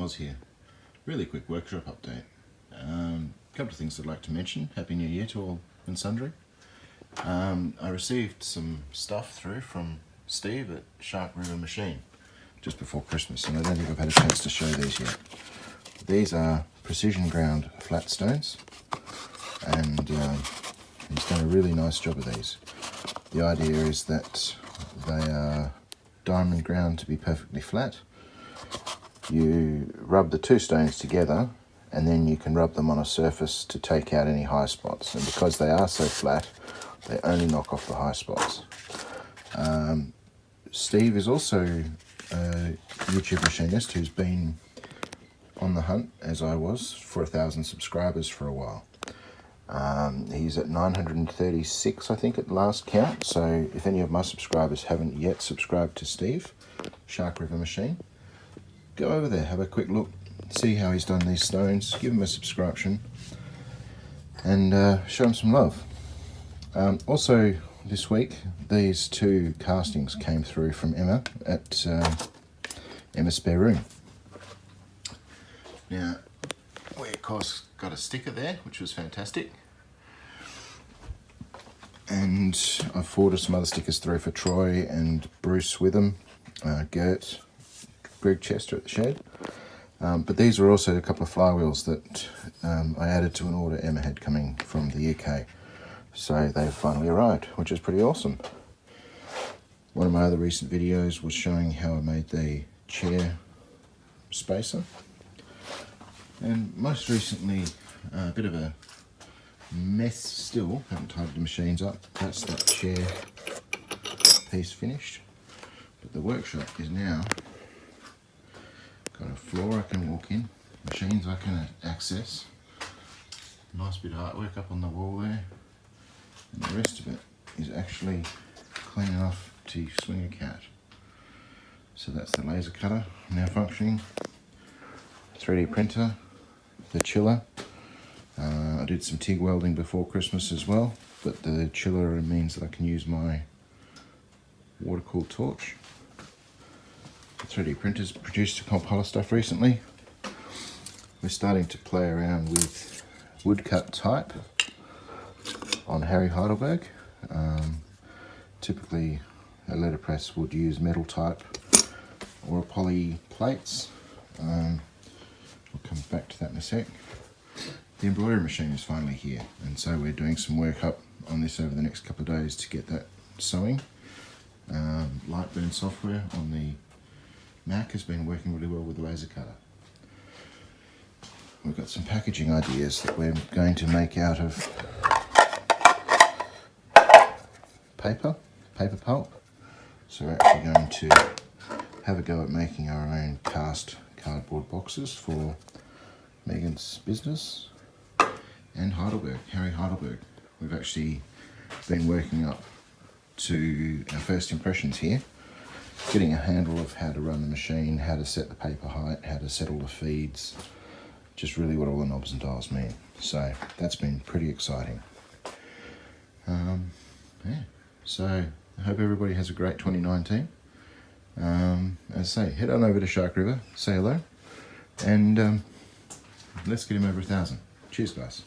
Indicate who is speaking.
Speaker 1: Moz here. Really quick workshop update. A couple of things I'd like to mention. Happy New Year to all and sundry. I received some stuff through from Steve at Shoutout Machine just before Christmas, and I don't think I've had a chance to show these yet. These are precision ground flat stones, and he's done a really nice job of these. The idea is that they are diamond ground to be perfectly flat. You rub the two stones together and then you can rub them on a surface to take out any high spots, and because they are so flat they only knock off the high spots. Steve is also a YouTube machinist who's been on the hunt, as I was, for 1,000 subscribers for a while. He's at 936 I think at last count, so if any of my subscribers haven't yet subscribed to Steve, Shoutout Machine, go over there, have a quick look, see how he's done these stones, give him a subscription and show him some love. Also this week these two castings came through from Emma at Emma's Spare Room. Now we of course got a sticker there, which was fantastic, and I've forwarded some other stickers through for Troy and Bruce Witham, Gert, Greg Chester at the shed, but these were also a couple of flywheels that I added to an order Emma had coming from the UK, so they've finally arrived, which is pretty awesome. One of my other recent videos was showing how I made the chair spacer, and most recently a bit of a mess still, haven't tidied the machines up. That's that chair piece finished, but the workshop is now got a floor I can walk in, machines I can access, nice bit of artwork up on the wall there, and the rest of it is actually clean enough to swing a cat. So that's the laser cutter now functioning, 3D printer, the chiller. I did some TIG welding before Christmas as well, but the chiller means that I can use my water-cooled torch. The 3D printers produced a compiler stuff recently. We're starting to play around with woodcut type on Harry Heidelberg. Typically a letterpress would use metal type or poly plates. We'll come back to that in a sec. The embroidery machine is finally here, and so we're doing some work up on this over the next couple of days to get that sewing. Lightburn software on the Mac has been working really well with the laser cutter. We've got some packaging ideas that we're going to make out of paper pulp. So we're actually going to have a go at making our own cast cardboard boxes for Megan's business and Heidelberg, Harry Heidelberg. We've actually been working up to our first impressions here, getting a handle of how to run the machine, how to set the paper height, how to set all the feeds, just really what all the knobs and dials mean. So that's been pretty exciting. Yeah, so I hope everybody has a great 2019. As I say, head on over to Shark River, say hello, and let's get him over 1,000. Cheers guys.